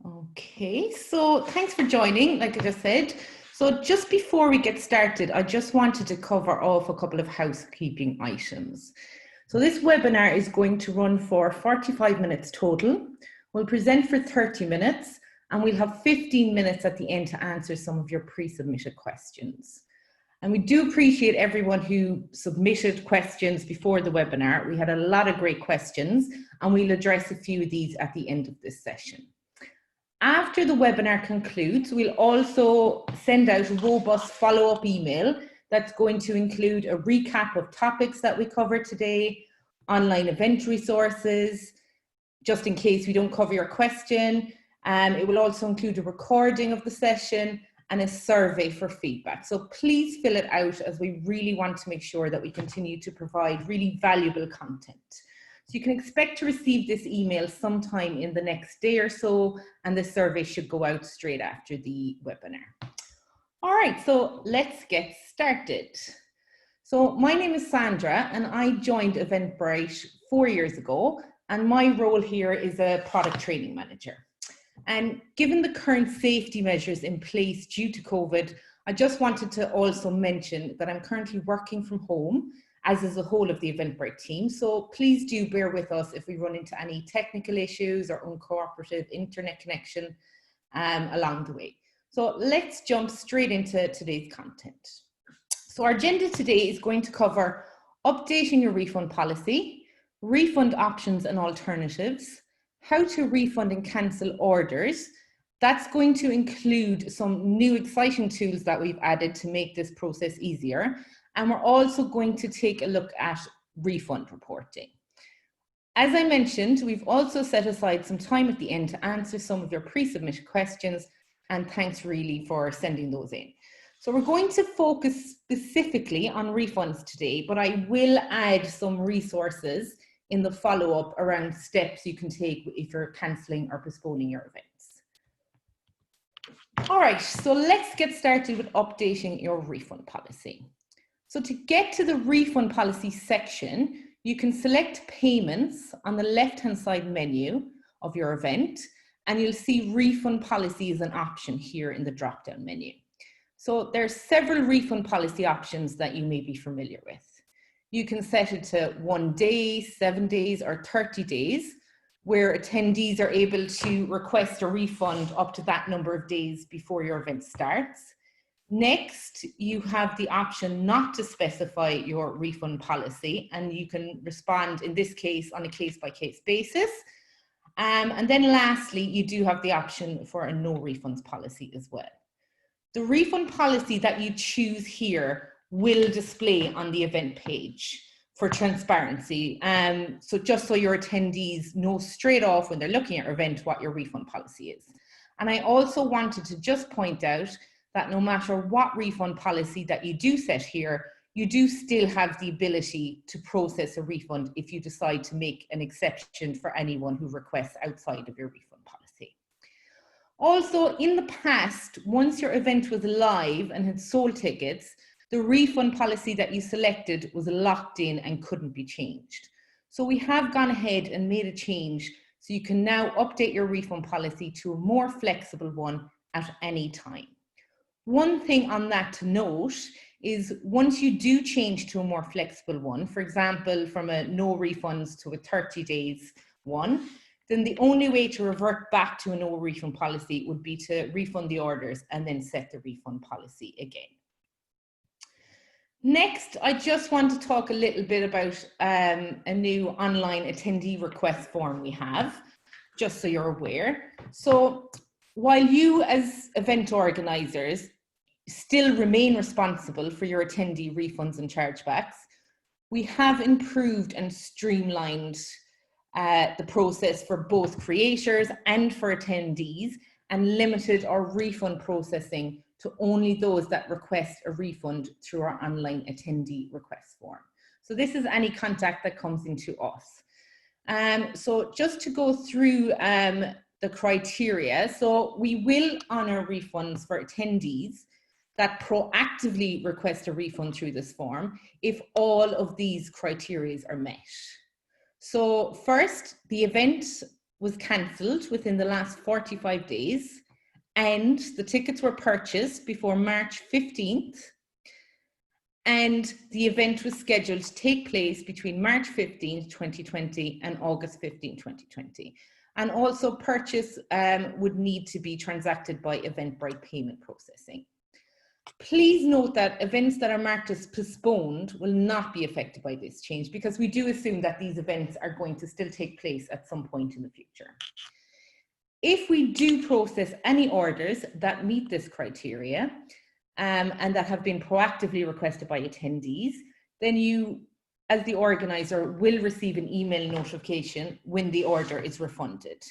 Okay, so thanks for joining, like I just said. So just before we get started, I just wanted to cover off a couple of housekeeping items. So this webinar is going to run for 45 minutes total. We'll present for 30 minutes and we'll have 15 minutes at the end to answer some of your pre-submitted questions. And we do appreciate everyone who submitted questions before the webinar. We had a lot of great questions and we'll address a few of these at the end of this session. After the webinar concludes, we'll also send out a robust follow-up email that's going to include a recap of topics that we covered today, online event resources, just in case we don't cover your question. It will also include a recording of the session and a survey for feedback. So please fill it out, as we really want to make sure that we continue to provide really valuable content. So you can expect to receive this email sometime in the next day or so, and the survey should go out straight after the webinar. All right, so let's get started. So my name is Sandra and I joined Eventbrite 4 years ago, and my role here is a product training manager. And given the current safety measures in place due to COVID, I just wanted to also mention that I'm currently working from home, as is the whole of the Eventbrite team. So please do bear with us if we run into any technical issues or uncooperative internet connection along the way. So let's jump straight into today's content. So our agenda today is going to cover updating your refund policy, refund options and alternatives, how to refund and cancel orders. That's going to include some new exciting tools that we've added to make this process easier. And we're also going to take a look at refund reporting. As I mentioned, we've also set aside some time at the end to answer some of your pre-submitted questions, and thanks really for sending those in. So we're going to focus specifically on refunds today, but I will add some resources in the follow-up around steps you can take if you're cancelling or postponing your events. All right, so let's get started with updating your refund policy. So to get to the refund policy section, you can select payments on the left-hand side menu of your event, and you'll see refund policy as an option here in the drop-down menu. So there's several refund policy options that you may be familiar with. You can set it to 1 day, 7 days, or 30 days, where attendees are able to request a refund up to that number of days before your event starts. Next, you have the option not to specify your refund policy, and you can respond, in this case, on a case-by-case basis. And then lastly, you do have the option for a no refunds policy as well. The refund policy that you choose here will display on the event page for transparency. So just so your attendees know straight off when they're looking at your event what your refund policy is. And I also wanted to just point out that no matter what refund policy that you do set here, you do still have the ability to process a refund if you decide to make an exception for anyone who requests outside of your refund policy. Also, in the past, once your event was live and had sold tickets, the refund policy that you selected was locked in and couldn't be changed. So we have gone ahead and made a change, so you can now update your refund policy to a more flexible one at any time. One thing on that to note is once you do change to a more flexible one, for example, from a no refunds to a 30 days one, then the only way to revert back to a no refund policy would be to refund the orders and then set the refund policy again. Next, I just want to talk a little bit about a new online attendee request form we have, just so you're aware. So while you as event organisers still remain responsible for your attendee refunds and chargebacks, we have improved and streamlined the process for both creators and for attendees, and limited our refund processing to only those that request a refund through our online attendee request form. So this is any contact that comes into us. So just to go through the criteria, so we will honour refunds for attendees that proactively request a refund through this form if all of these criteria are met. So first, the event was cancelled within the last 45 days and the tickets were purchased before March 15th, and the event was scheduled to take place between March 15th, 2020 and August 15th, 2020. And also purchase would need to be transacted by Eventbrite payment processing. Please note that events that are marked as postponed will not be affected by this change, because we do assume that these events are going to still take place at some point in the future. If we do process any orders that meet this criteria and that have been proactively requested by attendees, then you, as the organizer, will receive an email notification when the order is refunded.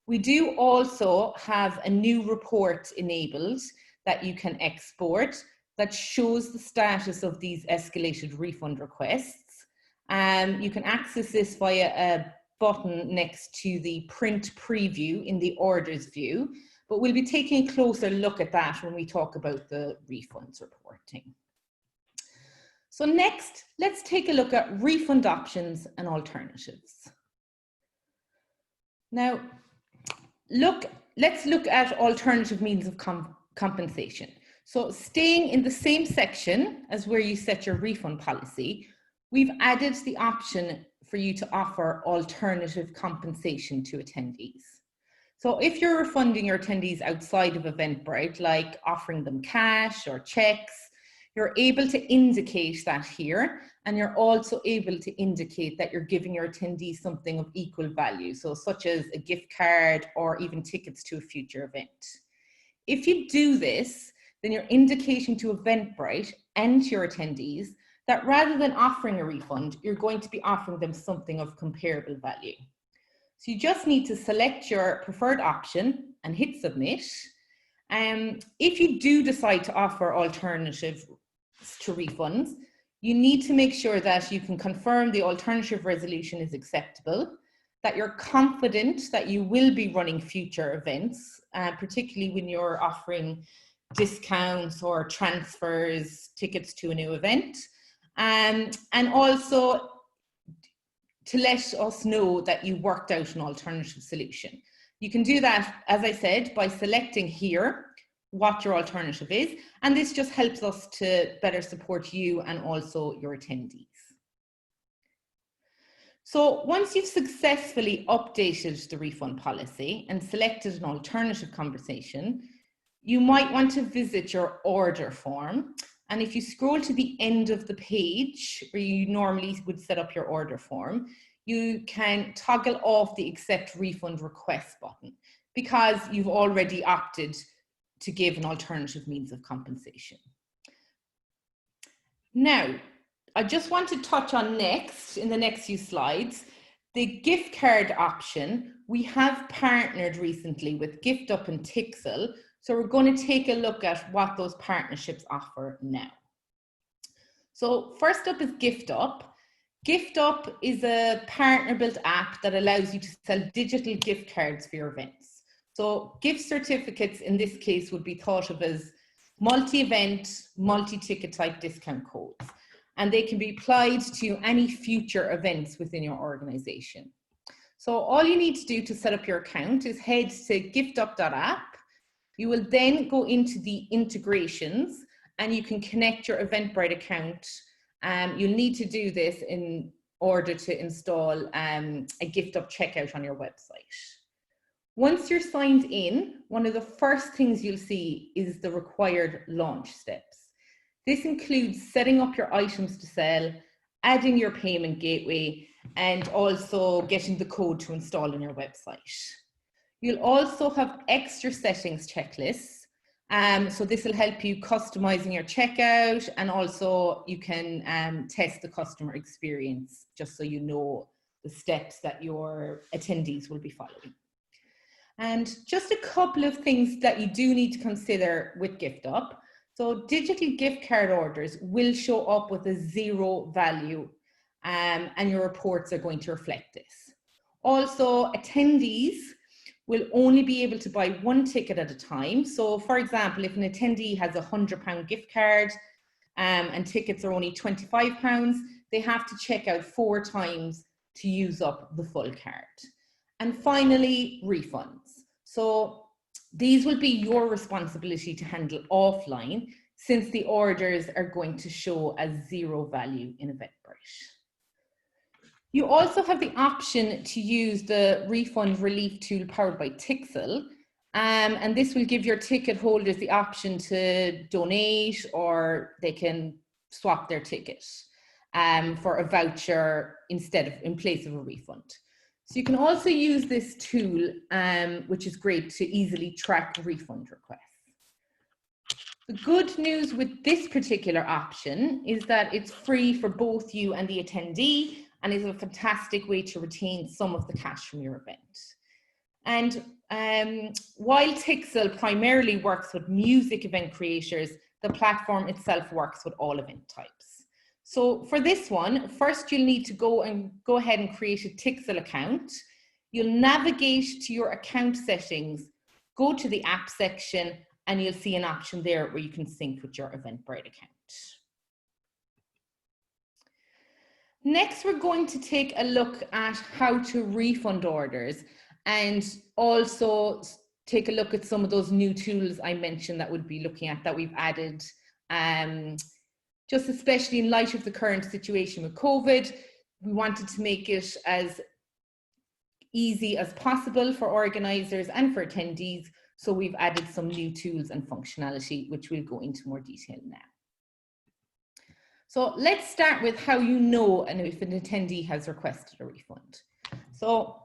We do also have a new report enabled that you can export that shows the status of these escalated refund requests. You can access this via a button next to the print preview in the orders view, but we'll be taking a closer look at that when we talk about the refunds reporting. So next, let's take a look at refund options and alternatives. Now, let's look at alternative means of compensation. So staying in the same section as where you set your refund policy, we've added the option for you to offer alternative compensation to attendees. So if you're refunding your attendees outside of Eventbrite, like offering them cash or checks, you're able to indicate that here, and you're also able to indicate that you're giving your attendees something of equal value, so such as a gift card or even tickets to a future event. If you do this, then you're indicating to Eventbrite and to your attendees that rather than offering a refund, you're going to be offering them something of comparable value. So you just need to select your preferred option and hit submit. If you do decide to offer alternatives to refunds, you need to make sure that you can confirm the alternative resolution is acceptable, that you're confident that you will be running future events, particularly when you're offering discounts or transfers, tickets to a new event, and also to let us know that you worked out an alternative solution. You can do that, as I said, by selecting here what your alternative is, and this just helps us to better support you and also your attendees. So once you've successfully updated the refund policy and selected an alternative compensation, you might want to visit your order form. And if you scroll to the end of the page where you normally would set up your order form, you can toggle off the accept refund request button because you've already opted to give an alternative means of compensation. Now, I just want to touch on next, in the next few slides, the gift card option. We have partnered recently with GiftUp and Tixel, so we're going to take a look at what those partnerships offer now. So first up is GiftUp. GiftUp is a partner-built app that allows you to sell digital gift cards for your events. So gift certificates in this case would be thought of as multi-event, multi-ticket type discount codes, and they can be applied to any future events within your organization. So all you need to do to set up your account is head to giftup.app. You will then go into the integrations and you can connect your Eventbrite account. You'll need to do this in order to install a GiftUp checkout on your website. Once you're signed in, one of the first things you'll see is the required launch steps. This includes setting up your items to sell, adding your payment gateway, and also getting the code to install on your website. You'll also have extra settings checklists. So this will help you customizing your checkout, and also you can test the customer experience just so you know the steps that your attendees will be following. And just a couple of things that you do need to consider with GiftUp. So digital gift card orders will show up with a 0 value, and your reports are going to reflect this. Also, attendees will only be able to buy 1 ticket at a time. So for example, if an attendee has a £100 gift card and tickets are only £25, they have to check out 4 times to use up the full card. And finally, refunds. So these will be your responsibility to handle offline, since the orders are going to show as 0 value in Eventbrite. You also have the option to use the refund relief tool powered by Tixel, and this will give your ticket holders the option to donate, or they can swap their ticket for a voucher in place of a refund. So you can also use this tool, which is great to easily track refund requests. The good news with this particular option is that it's free for both you and the attendee, and is a fantastic way to retain some of the cash from your event. And while Tixel primarily works with music event creators, the platform itself works with all event types. So for this one, first you'll need to go ahead and create a Tixel account. You'll navigate to your account settings, go to the app section, and you'll see an option there where you can sync with your Eventbrite account. Next, we're going to take a look at how to refund orders, and also take a look at some of those new tools I mentioned that we'll be looking at, that we've added, just especially in light of the current situation with COVID. We wanted to make it as easy as possible for organisers and for attendees, so we've added some new tools and functionality, which we'll go into more detail now. So let's start with how you know if an attendee has requested a refund. So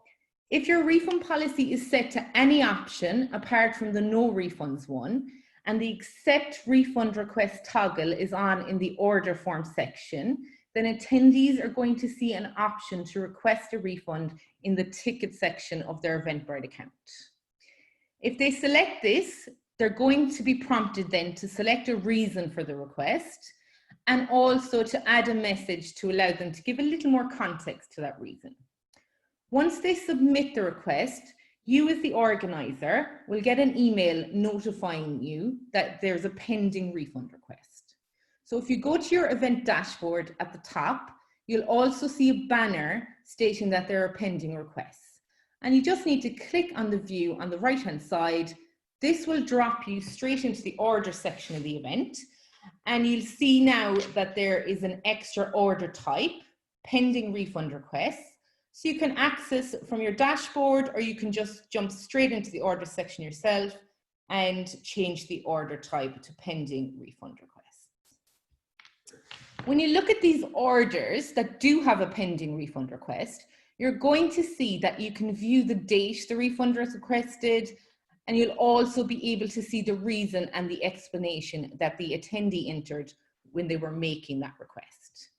if your refund policy is set to any option apart from the no refunds one, and the accept refund request toggle is on in the order form section, then attendees are going to see an option to request a refund in the ticket section of their Eventbrite account. If they select this, they're going to be prompted then to select a reason for the request, and also to add a message to allow them to give a little more context to that reason. Once they submit the request, you as the organizer will get an email notifying you that there's a pending refund request. So if you go to your event dashboard at the top, you'll also see a banner stating that there are pending requests. And you just need to click on the view on the right-hand side. This will drop you straight into the order section of the event. And you'll see now that there is an extra order type, pending refund requests. So you can access from your dashboard, or you can just jump straight into the order section yourself and change the order type to pending refund requests. When you look at these orders that do have a pending refund request, you're going to see that you can view the date the refund was requested, and you'll also be able to see the reason and the explanation that the attendee entered when they were making that request.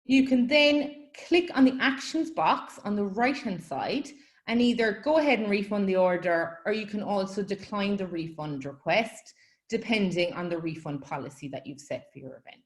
You can then click on the actions box on the right-hand side and either go ahead and refund the order, or you can also decline the refund request, depending on the refund policy that you've set for your event.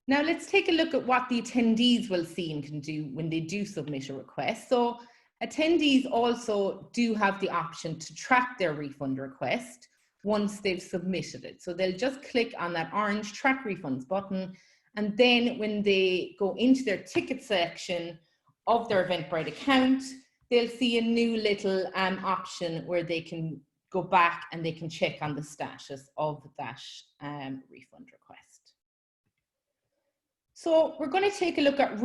Now let's take a look at what the attendees will see and can do when they do submit a request. So attendees also do have the option to track their refund request once they've submitted it. So they'll just click on that orange track refunds button, and then when they go into their ticket section of their Eventbrite account, they'll see a new little option where they can go back and they can check on the status of that refund request. So we're going to take a look at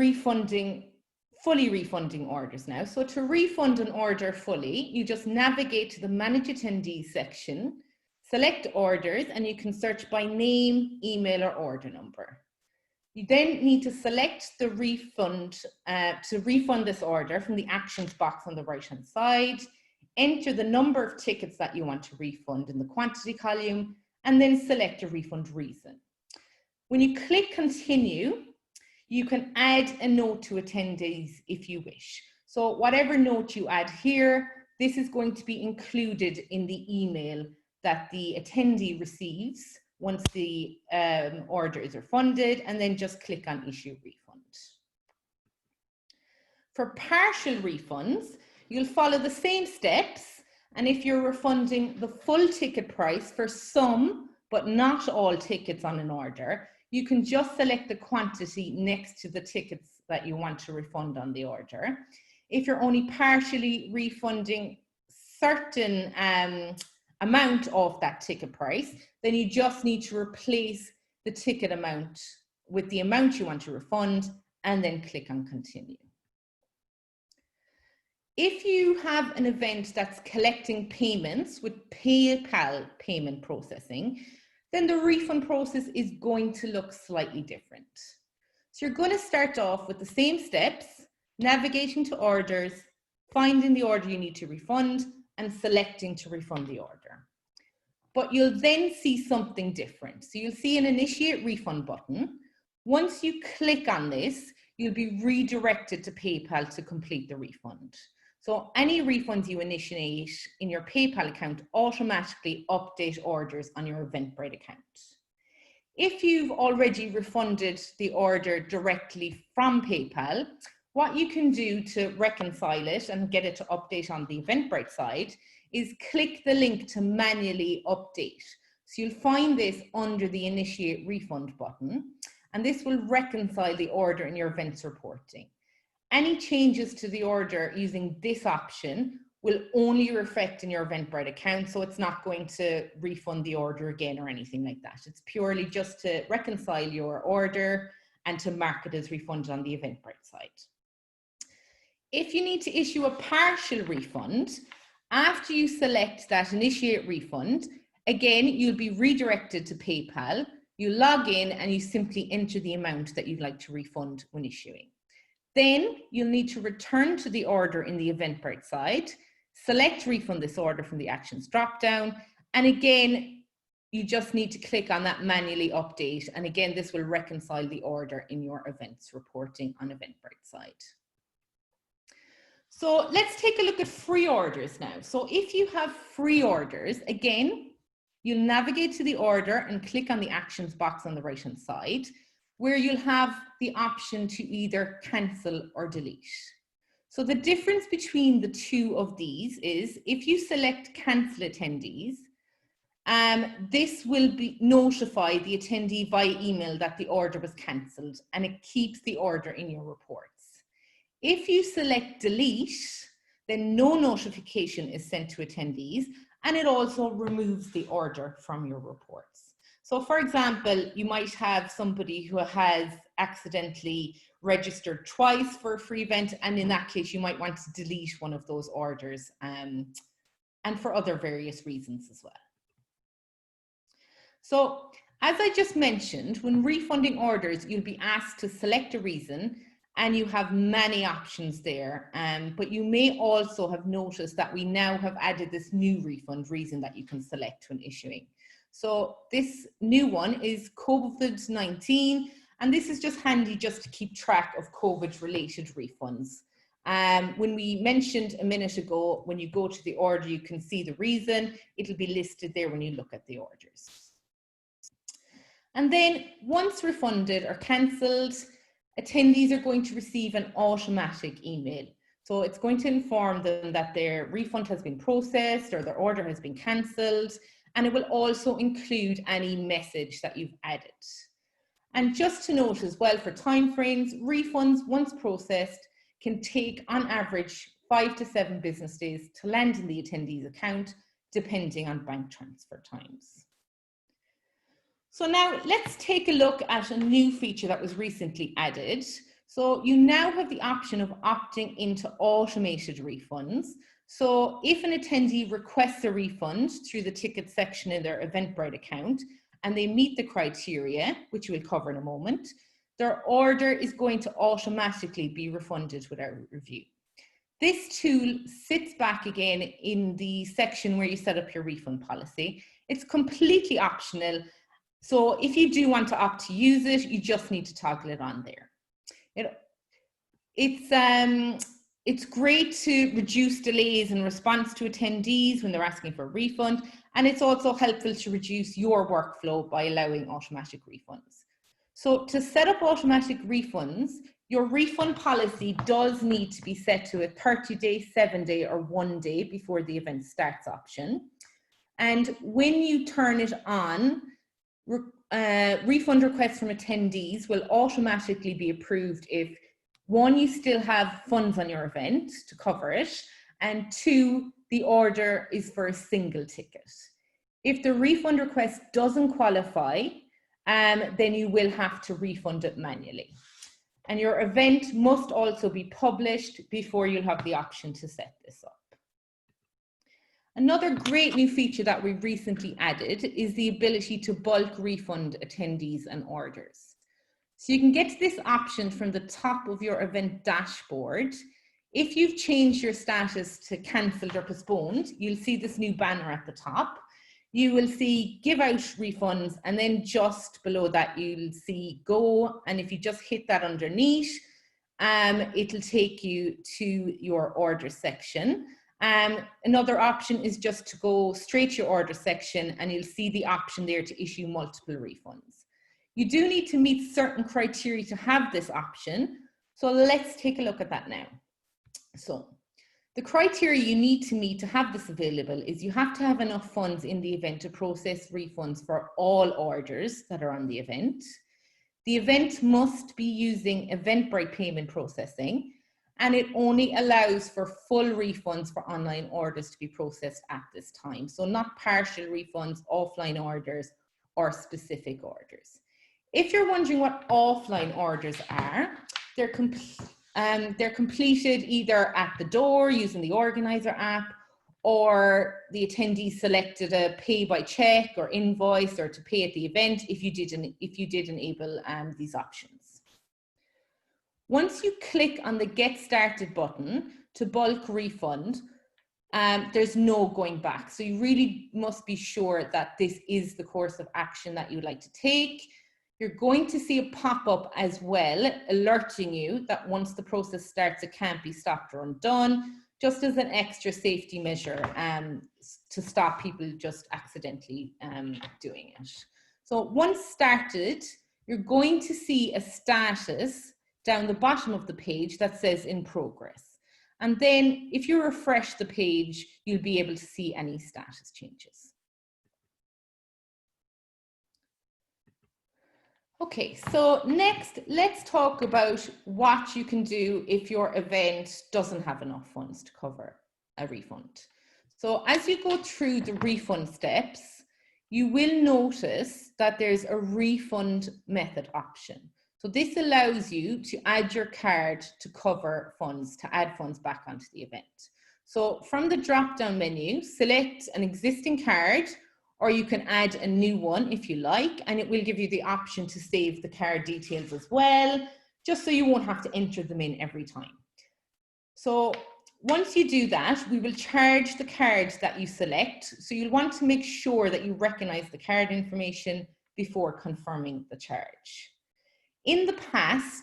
fully refunding orders now. So to refund an order fully, you just navigate to the Manage Attendees section, select orders, and you can search by name, email, or order number. You then need to select the refund to refund this order from the actions box on the right-hand side, enter the number of tickets that you want to refund in the quantity column, and then select a refund reason. When you click continue, you can add a note to attendees if you wish. So whatever note you add here, this is going to be included in the email that the attendee receives once the order is refunded, and then just click on issue refund. For partial refunds, you'll follow the same steps, and if you're refunding the full ticket price for some but not all tickets on an order, you can just select the quantity next to the tickets that you want to refund on the order. If you're only partially refunding certain amount of that ticket price, then you just need to replace the ticket amount with the amount you want to refund and then click on continue. If you have an event that's collecting payments with PayPal payment processing, then the refund process is going to look slightly different. So you're going to start off with the same steps, navigating to orders, finding the order you need to refund, and selecting to refund the order. But you'll then see something different. So you'll see an initiate refund button. Once you click on this, you'll be redirected to PayPal to complete the refund. So any refunds you initiate in your PayPal account automatically update orders on your Eventbrite account. If you've already refunded the order directly from PayPal, what you can do to reconcile it and get it to update on the Eventbrite side is click the link to manually update. So you'll find this under the initiate refund button, and this will reconcile the order in your events reporting. Any changes to the order using this option will only reflect in your Eventbrite account, so it's not going to refund the order again or anything like that. It's purely just to reconcile your order and to mark it as refunded on the Eventbrite side. If you need to issue a partial refund, after you select that initiate refund, again, you'll be redirected to PayPal. You log in and you simply enter the amount that you'd like to refund when issuing. Then you'll need to return to the order in the Eventbrite side, select refund this order from the actions dropdown, and again, you just need to click on that manually update. And again, this will reconcile the order in your events reporting on Eventbrite side. So let's take a look at free orders now. So if you have free orders, again, you'll navigate to the order and click on the actions box on the right hand side, where you'll have the option to either cancel or delete. So the difference between the two of these is if you select cancel attendees, this will notify the attendee via email that the order was cancelled, and it keeps the order in your reports. If you select delete, then no notification is sent to attendees, and it also removes the order from your reports. So for example, you might have somebody who has accidentally registered twice for a free event, and in that case, you might want to delete one of those orders, and for other various reasons as well. So as I just mentioned, when refunding orders, you'll be asked to select a reason, and you have many options there, but you may also have noticed that we now have added this new refund reason that you can select when issuing. So this new one is COVID-19, and this is just handy just to keep track of COVID-related refunds. When we mentioned a minute ago, when you go to the order, you can see the reason. It'll be listed there when you look at the orders. And then once refunded or cancelled, attendees are going to receive an automatic email. So it's going to inform them that their refund has been processed or their order has been cancelled, and it will also include any message that you've added. And just to note as well, for timeframes, refunds once processed can take on average 5 to 7 business days to land in the attendee's account, depending on bank transfer times. So now let's take a look at a new feature that was recently added. So you now have the option of opting into automated refunds. So if an attendee requests a refund through the ticket section in their Eventbrite account and they meet the criteria, which we'll cover in a moment, their order is going to automatically be refunded without review. This tool sits back again in the section where you set up your refund policy. It's completely optional. So if you do want to opt to use it, you just need to toggle it on there. It's great to reduce delays in response to attendees when they're asking for a refund, and it's also helpful to reduce your workflow by allowing automatic refunds. So to set up automatic refunds, your refund policy does need to be set to a 30-day, 7-day, or 1 day before the event starts option. And when you turn it on, refund requests from attendees will automatically be approved if one, you still have funds on your event to cover it, and two, the order is for a single ticket. If the refund request doesn't qualify, then you will have to refund it manually. And your event must also be published before you'll have the option to set this up. Another great new feature that we recently added is the ability to bulk refund attendees and orders. So you can get to this option from the top of your event dashboard. If you've changed your status to cancelled or postponed, you'll see this new banner at the top. You will see give out refunds, and then just below that you'll see go, and if you just hit that underneath, it'll take you to your order section. Another option is just to go straight to your order section, and you'll see the option there to issue multiple refunds. You do need to meet certain criteria to have this option, so let's take a look at that now. So the criteria you need to meet to have this available is you have to have enough funds in the event to process refunds for all orders that are on the event. The event must be using Eventbrite payment processing, and it only allows for full refunds for online orders to be processed at this time. So not partial refunds, offline orders, or specific orders. If you're wondering what offline orders are, they're completed either at the door using the organizer app, or the attendee selected a pay by check or invoice, or to pay at the event if you did enable these options. Once you click on the Get Started button to bulk refund, there's no going back. So you really must be sure that this is the course of action that you would like to take. You're going to see a pop-up as well, alerting you that once the process starts, it can't be stopped or undone, just as an extra safety measure to stop people just accidentally doing it. So once started, you're going to see a status down the bottom of the page that says in progress. And then if you refresh the page, you'll be able to see any status changes. Okay, so next, let's talk about what you can do if your event doesn't have enough funds to cover a refund. So as you go through the refund steps, you will notice that there's a refund method option. So this allows you to add your card to cover funds, to add funds back onto the event. So from the drop-down menu, select an existing card, or you can add a new one if you like, and it will give you the option to save the card details as well, just so you won't have to enter them in every time. So once you do that, we will charge the card that you select. So you'll want to make sure that you recognize the card information before confirming the charge. In the past,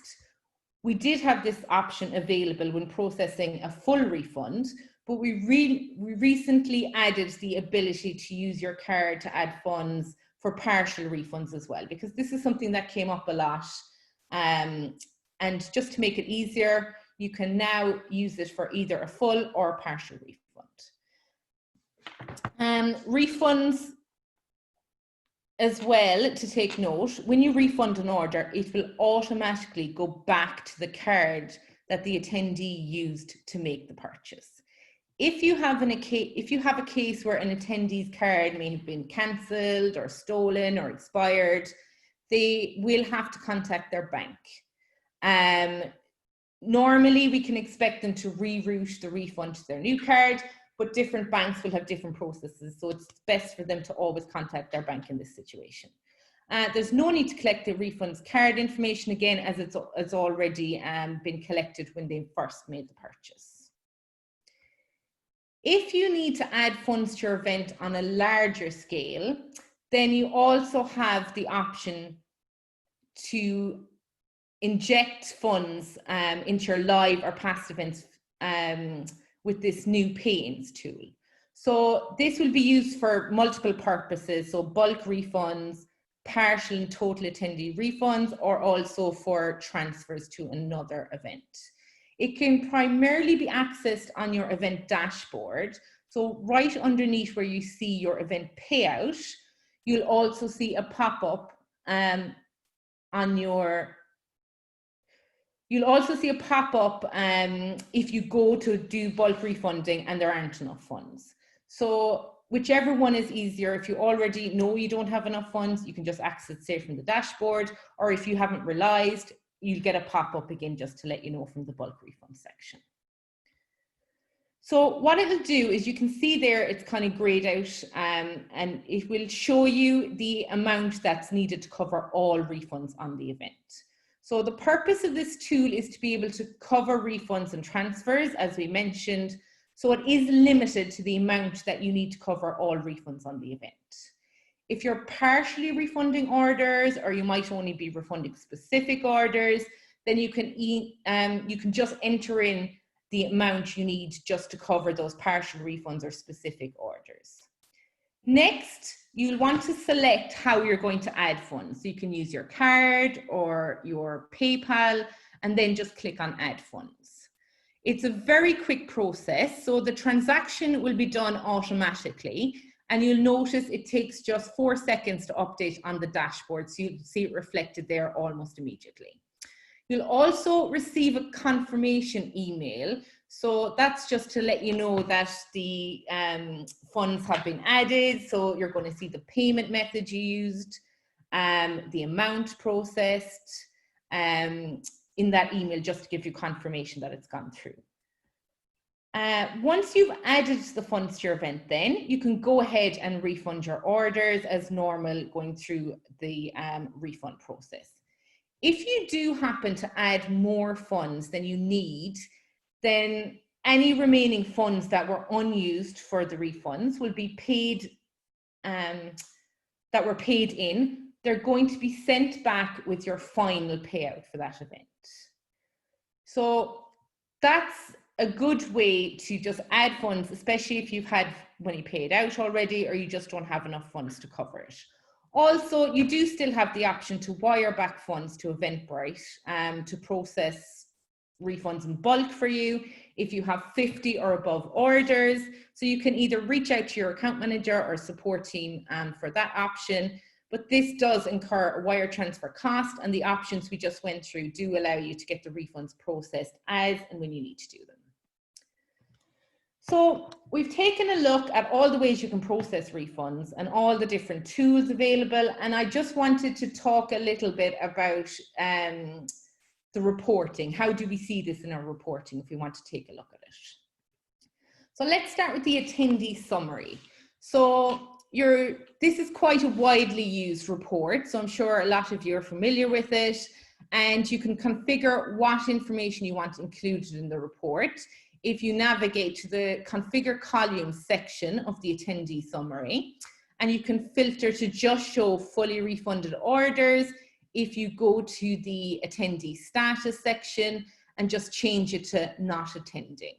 we did have this option available when processing a full refund, but we recently added the ability to use your card to add funds for partial refunds as well, because this is something that came up a lot. And just to make it easier, you can now use it for either a full or a partial refund. Refunds as well, to take note, when you refund an order, it will automatically go back to the card that the attendee used to make the purchase. If you have a case where an attendee's card may have been cancelled or stolen or expired, they will have to contact their bank. Normally, we can expect them to reroute the refund to their new card, but different banks will have different processes, so it's best for them to always contact their bank in this situation. There's no need to collect the refund's card information again, as it's already been collected when they first made the purchase. If you need to add funds to your event on a larger scale, then you also have the option to inject funds into your live or past events with this new pay-ins tool. So this will be used for multiple purposes, so bulk refunds, partial and total attendee refunds, or also for transfers to another event. It can primarily be accessed on your event dashboard. So right underneath where you see your event payout, you'll also see a pop-up on your You'll also see a pop-up if you go to do bulk refunding and there aren't enough funds. So whichever one is easier, if you already know you don't have enough funds, you can just access it from the dashboard, or if you haven't realized, you'll get a pop-up again just to let you know from the bulk refund section. So what it will do is, you can see there it's kind of grayed out, and it will show you the amount that's needed to cover all refunds on the event. So the purpose of this tool is to be able to cover refunds and transfers, as we mentioned. So it is limited to the amount that you need to cover all refunds on the event. If you're partially refunding orders, or you might only be refunding specific orders, then you can just enter in the amount you need just to cover those partial refunds or specific orders. Next, you'll want to select how you're going to add funds. So you can use your card or your PayPal, and then just click on Add Funds. It's a very quick process, so the transaction will be done automatically, and you'll notice it takes just 4 seconds to update on the dashboard, so you'll see it reflected there almost immediately. You'll also receive a confirmation email. So that's just to let you know that the funds have been added. So you're going to see the payment method you used, the amount processed in that email, just to give you confirmation that it's gone through. Once you've added the funds to your event, then you can go ahead and refund your orders as normal, going through the refund process. If you do happen to add more funds than you need, then any remaining funds that were unused for the refunds will be paid, that were paid in. They're going to be sent back with your final payout for that event. So that's a good way to just add funds, especially if you've had money paid out already, or you just don't have enough funds to cover it. Also, you do still have the option to wire back funds to Eventbrite to process refunds in bulk for you if you have 50 or above orders. So you can either reach out to your account manager or support team for that option, but this does incur a wire transfer cost, and the options we just went through do allow you to get the refunds processed as and when you need to do them. So we've taken a look at all the ways you can process refunds and all the different tools available, and I just wanted to talk a little bit about the reporting. How do we see this in our reporting if we want to take a look at it? So let's start with the attendee summary. So this is quite a widely used report, so I'm sure a lot of you are familiar with it, and you can configure what information you want included in the report if you navigate to the Configure Columns section of the attendee summary, and you can filter to just show fully refunded orders if you go to the attendee status section and just change it to not attending.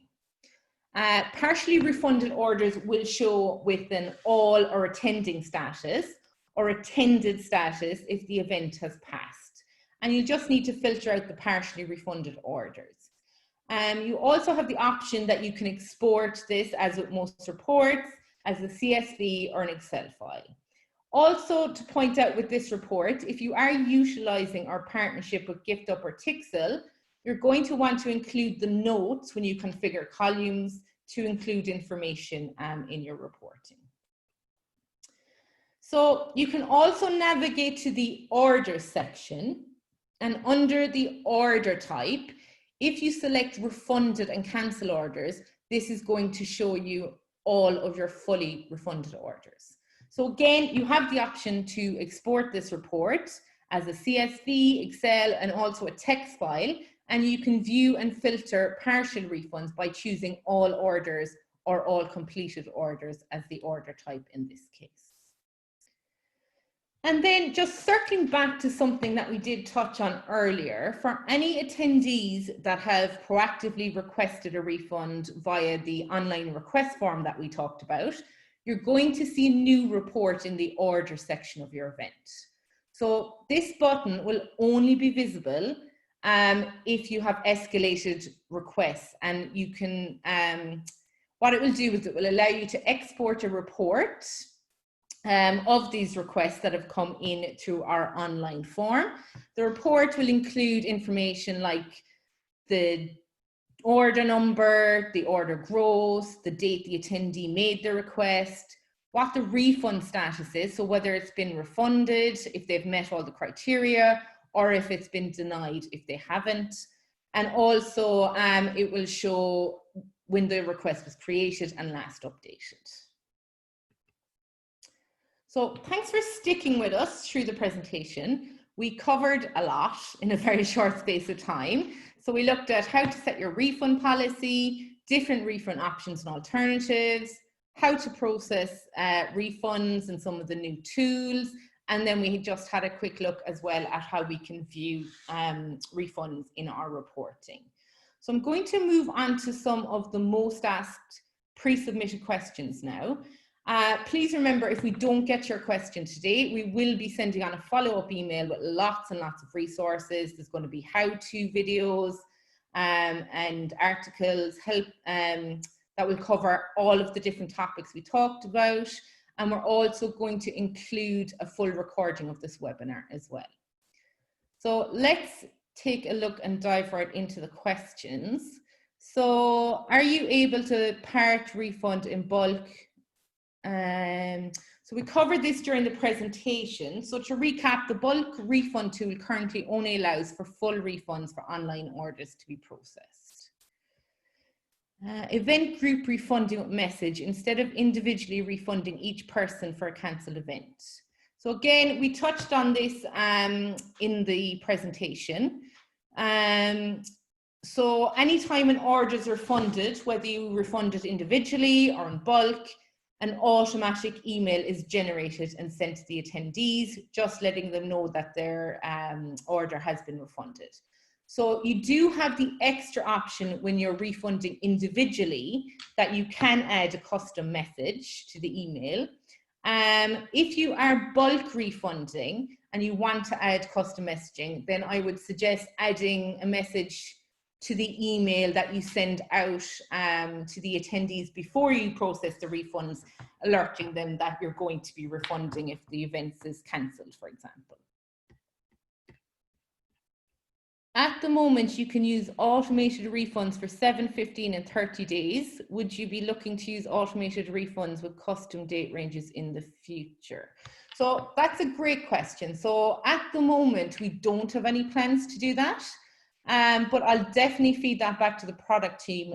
Partially refunded orders will show with an all or attending status, or attended status if the event has passed. And you just need to filter out the partially refunded orders. You also have the option that you can export this, as with most reports, as a CSV or an Excel file. Also, to point out with this report, if you are utilizing our partnership with GiftUp or Tixel, you're going to want to include the notes when you configure columns to include information in your reporting. So you can also navigate to the order section, and under the order type, if you select refunded and cancel orders, this is going to show you all of your fully refunded orders. So again, you have the option to export this report as a CSV, Excel, and also a text file, and you can view and filter partial refunds by choosing all orders or all completed orders as the order type in this case. And then just circling back to something that we did touch on earlier, for any attendees that have proactively requested a refund via the online request form that we talked about, you're going to see a new report in the order section of your event. So this button will only be visible if you have escalated requests, and you can, what it will do is it will allow you to export a report of these requests that have come in through our online form. The report will include information like the order number, the order gross, the date the attendee made the request, what the refund status is, so whether it's been refunded, if they've met all the criteria, or if it's been denied if they haven't. And also it will show when the request was created and last updated. So thanks for sticking with us through the presentation. We covered a lot in a very short space of time. So we looked at how to set your refund policy, different refund options and alternatives, how to process refunds and some of the new tools. And then we just had a quick look as well at how we can view refunds in our reporting. So I'm going to move on to some of the most asked pre-submitted questions now. Please remember, if we don't get your question today, we will be sending on a follow-up email with lots and lots of resources. There's going to be how-to videos and articles that will cover all of the different topics we talked about. And we're also going to include a full recording of this webinar as well. So let's take a look and dive right into the questions. So are you able to part refund in bulk? So we covered this during the presentation. So to recap, the bulk refund tool currently only allows for full refunds for online orders to be processed. Event group refunding with message instead of individually refunding each person for a cancelled event. So again, we touched on this in the presentation. So anytime an order is refunded, whether you refund it individually or in bulk, an automatic email is generated and sent to the attendees, just letting them know that their order has been refunded. So you do have the extra option when you're refunding individually that you can add a custom message to the email. If you are bulk refunding and you want to add custom messaging, then I would suggest adding a message to the email that you send out to the attendees before you process the refunds, alerting them that you're going to be refunding if the event is cancelled, for example. At the moment, you can use automated refunds for 7, 15 and 30 days. Would you be looking to use automated refunds with custom date ranges in the future? So that's a great question. So at the moment, we don't have any plans to do that. But I'll definitely feed that back to the product team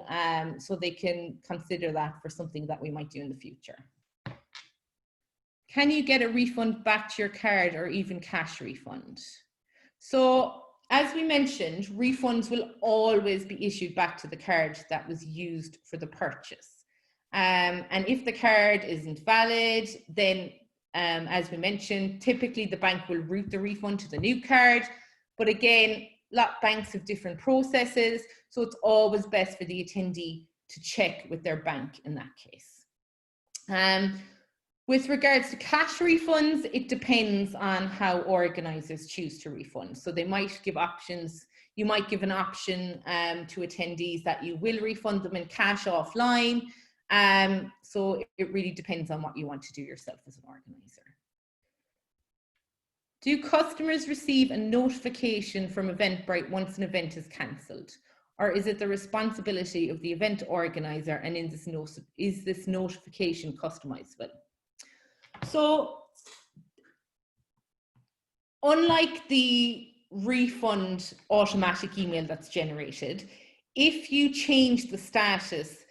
so they can consider that for something that we might do in the future. Can you get a refund back to your card or even cash refund? So as we mentioned, refunds will always be issued back to the card that was used for the purchase. And if the card isn't valid, then as we mentioned, typically the bank will route the refund to the new card. But again, banks have different processes, so it's always best for the attendee to check with their bank in that case. With regards to cash refunds, it depends on how organisers choose to refund. So they might give options. You might give an option to attendees that you will refund them in cash offline. So it really depends on what you want to do yourself as an organiser. Do customers receive a notification from Eventbrite once an event is cancelled? Or is it the responsibility of the event organiser, and is this notification customizable? So unlike the refund automatic email that's generated, if you change the status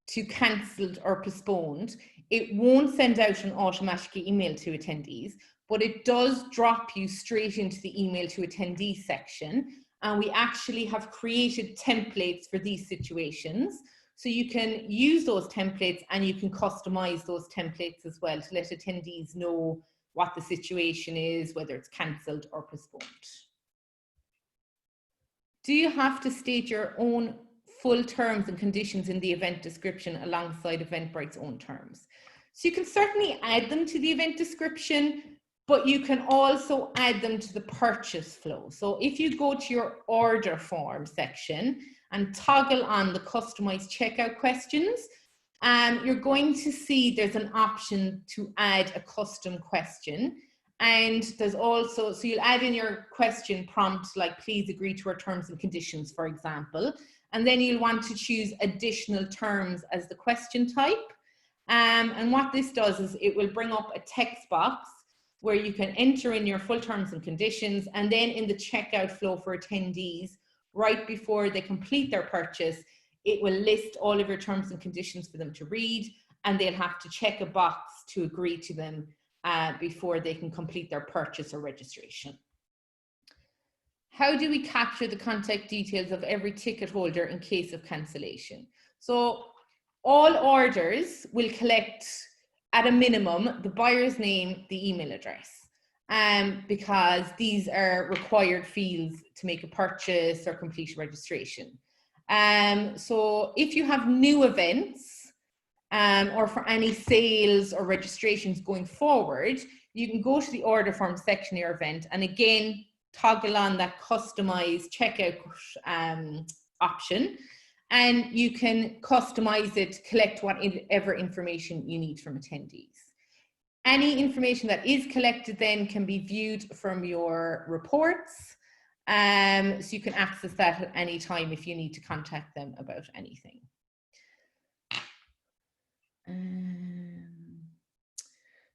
to cancelled or postponed, it won't send out an automatic email to attendees, but it does drop you straight into the email to attendee section. And we actually have created templates for these situations. So you can use those templates and you can customize those templates as well to let attendees know what the situation is, whether it's cancelled or postponed. Do you have to state your own full terms and conditions in the event description alongside Eventbrite's own terms? So you can certainly add them to the event description, but you can also add them to the purchase flow. So if you go to your order form section and toggle on the customized checkout questions, you're going to see there's an option to add a custom question. And there's also, so you'll add in your question prompt, like please agree to our terms and conditions, for example. And then you'll want to choose additional terms as the question type. And what this does is it will bring up a text box where you can enter in your full terms and conditions, and then in the checkout flow for attendees, right before they complete their purchase, it will list all of your terms and conditions for them to read, and they'll have to check a box to agree to them before they can complete their purchase or registration. How do we capture the contact details of every ticket holder in case of cancellation? So all orders will collect, at a minimum, the buyer's name, the email address, because these are required fields to make a purchase or complete registration. So if you have new events or for any sales or registrations going forward, you can go to the order form section of your event and again toggle on that customize checkout option, and you can customize it to collect whatever information you need from attendees. Any information that is collected then can be viewed from your reports, so you can access that at any time if you need to contact them about anything.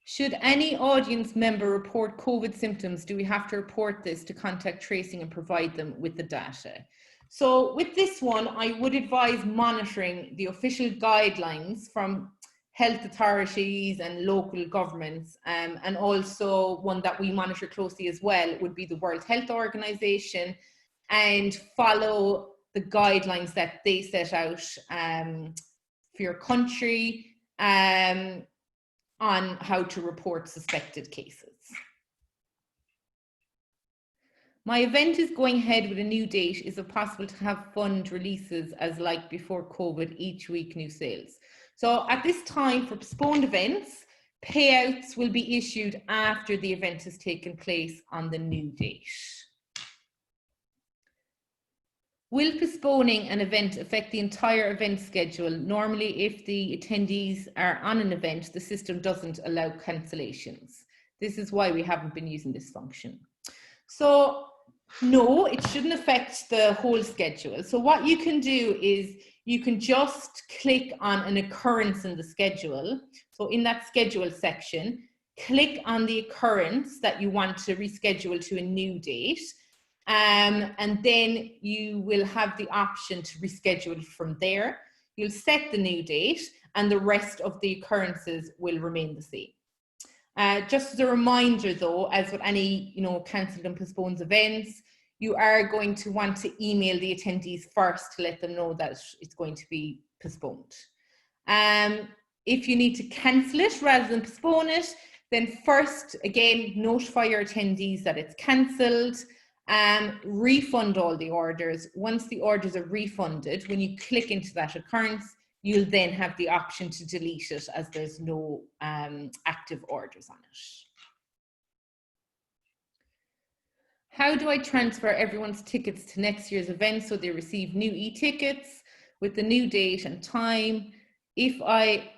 Should any audience member report COVID symptoms, do we have to report this to contact tracing and provide them with the data? So with this one, I would advise monitoring the official guidelines from health authorities and local governments, and also one that we monitor closely as well would be the World Health Organization, and follow the guidelines that they set out for your country on how to report suspected cases. My event is going ahead with a new date. Is it possible to have fund releases as like before COVID, each week new sales? So at this time for postponed events, payouts will be issued after the event has taken place on the new date. Will postponing an event affect the entire event schedule? Normally, if the attendees are on an event, the system doesn't allow cancellations. This is why we haven't been using this function. So no, it shouldn't affect the whole schedule. So what you can do is you can just click on an occurrence in the schedule. So in that schedule section, click on the occurrence that you want to reschedule to a new date. And then you will have the option to reschedule from there. You'll set the new date and the rest of the occurrences will remain the same. Just as a reminder though, as with any cancelled and postponed events, you are going to want to email the attendees first to let them know that it's going to be postponed. If you need to cancel it rather than postpone it, then first, again, notify your attendees that it's cancelled. Refund all the orders. Once the orders are refunded, when you click into that occurrence, you'll then have the option to delete it as there's no active orders on it. How do I transfer everyone's tickets to next year's event so they receive new e-tickets with the new date and time? If I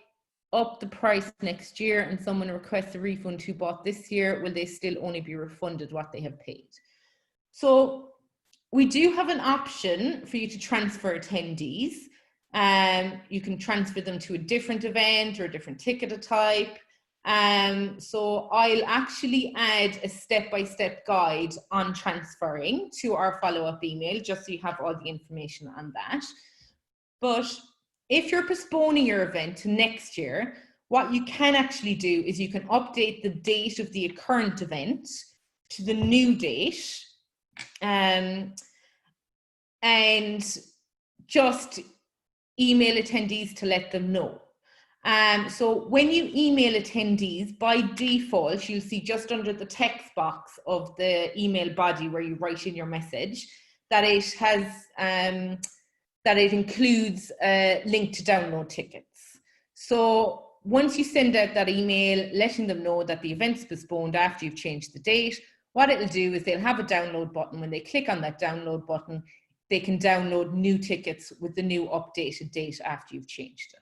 up the price next year and someone requests a refund who bought this year, will they still only be refunded what they have paid? So we do have an option for you to transfer attendees. You can transfer them to a different event or a different ticket type. So I'll actually add a step-by-step guide on transferring to our follow-up email, just so you have all the information on that. But if you're postponing your event to next year, what you can actually do is you can update the date of the current event to the new date, and just email attendees to let them know. So when you email attendees, by default, you'll see just under the text box of the email body where you write in your message that it has that it includes a link to download tickets. So once you send out that email letting them know that the event's postponed after you've changed the date, what it'll do is they'll have a download button. When they click on that download button, they can download new tickets with the new updated date after you've changed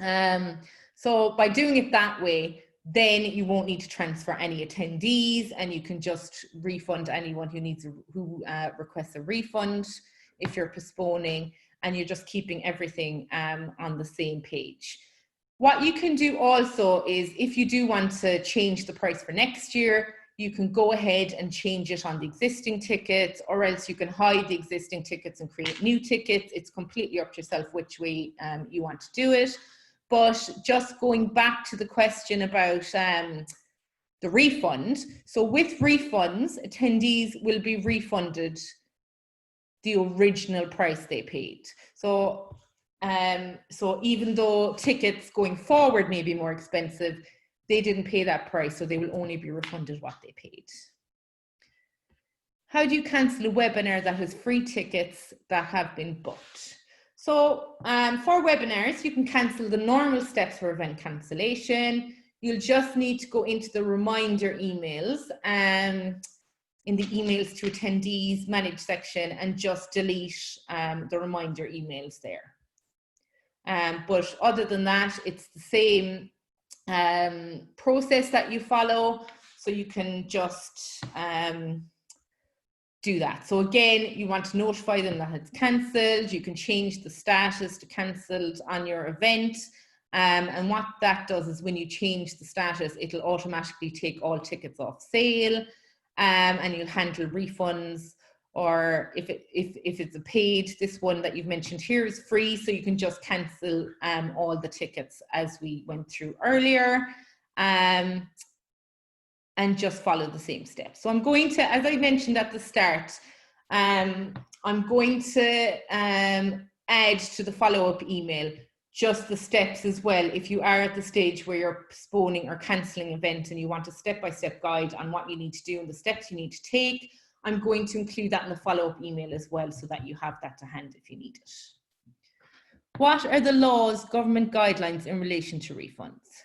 it. So by doing it that way, then you won't need to transfer any attendees, and you can just refund anyone who requests a refund if you're postponing, and you're just keeping everything on the same page. What you can do also is, if you do want to change the price for next year, you can go ahead and change it on the existing tickets, or else you can hide the existing tickets and create new tickets. It's completely up to yourself which way you want to do it. But just going back to the question about the refund. So with refunds, attendees will be refunded the original price they paid. So even though tickets going forward may be more expensive, they didn't pay that price, so they will only be refunded what they paid. How do you cancel a webinar that has free tickets that have been booked? So for webinars, you can cancel the normal steps for event cancellation. You'll just need to go into the reminder emails, in the emails to attendees manage section, and just delete the reminder emails there. But other than that, it's the same process that you follow, so you can just do that. So again, you want to notify them that it's cancelled. You can change the status to cancelled on your event, and what that does is, when you change the status, it'll automatically take all tickets off sale, and you'll handle refunds. Or if it's a paid, this one that you've mentioned here is free, so you can just cancel all the tickets as we went through earlier, and just follow the same steps. So I'm going to, as I mentioned at the start, I'm going to add to the follow-up email just the steps as well. If you are at the stage where you're postponing or cancelling an event and you want a step-by-step guide on what you need to do and the steps you need to take, I'm going to include that in the follow-up email as well, so that you have that to hand if you need it. What are the laws, government guidelines in relation to refunds?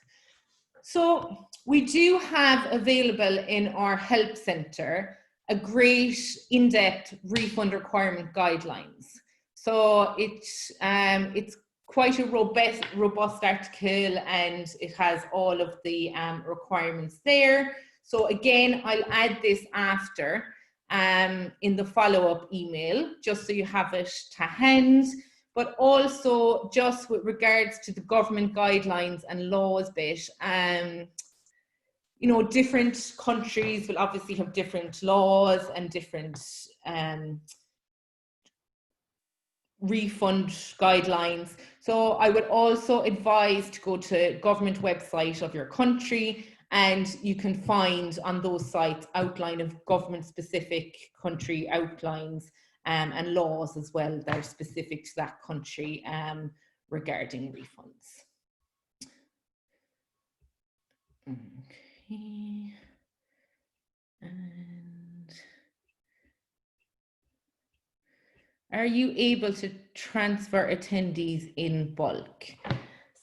So we do have available in our help centre a great in-depth refund requirement guidelines. So it's quite a robust article, and it has all of the requirements there. So again, I'll add this after in the follow-up email, just so you have it to hand. But also, just with regards to the government guidelines and laws bit, you know, different countries will obviously have different laws and different refund guidelines. So I would also advise to go to government website of your country, and you can find on those sites outline of government specific country outlines and laws as well that are specific to that country regarding refunds. Okay. And are you able to transfer attendees in bulk?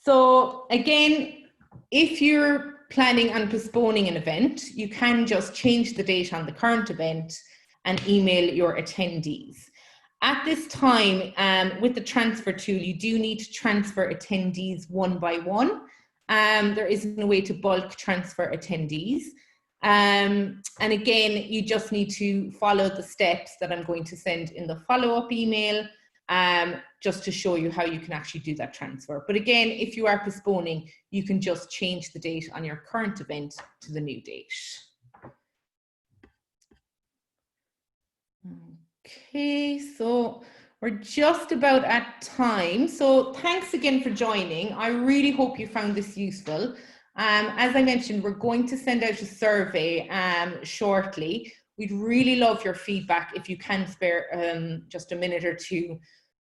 So again, if you're planning on postponing an event, you can just change the date on the current event and email your attendees. At this time, with the transfer tool, you do need to transfer attendees one by one. There isn't a way to bulk transfer attendees. And again, you just need to follow the steps that I'm going to send in the follow-up email, just to show you how you can actually do that transfer. But again, if you are postponing, you can just change the date on your current event to the new date. Okay, so we're just about at time. So thanks again for joining. I really hope you found this useful. As I mentioned, we're going to send out a survey shortly. We'd really love your feedback if you can spare just a minute or two,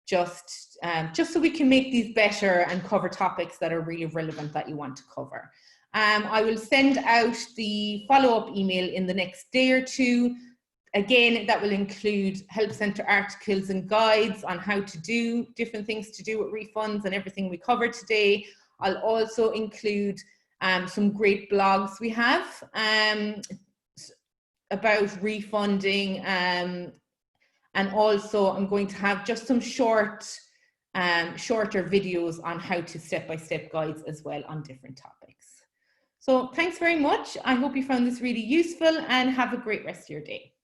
just so we can make these better and cover topics that are really relevant that you want to cover. I will send out the follow-up email in the next day or two. Again, that will include Help Centre articles and guides on how to do different things to do with refunds and everything we covered today. I'll also include some great blogs we have about refunding, and also I'm going to have just some shorter videos on how to step-by-step guides as well on different topics. So thanks very much. I hope you found this really useful and have a great rest of your day.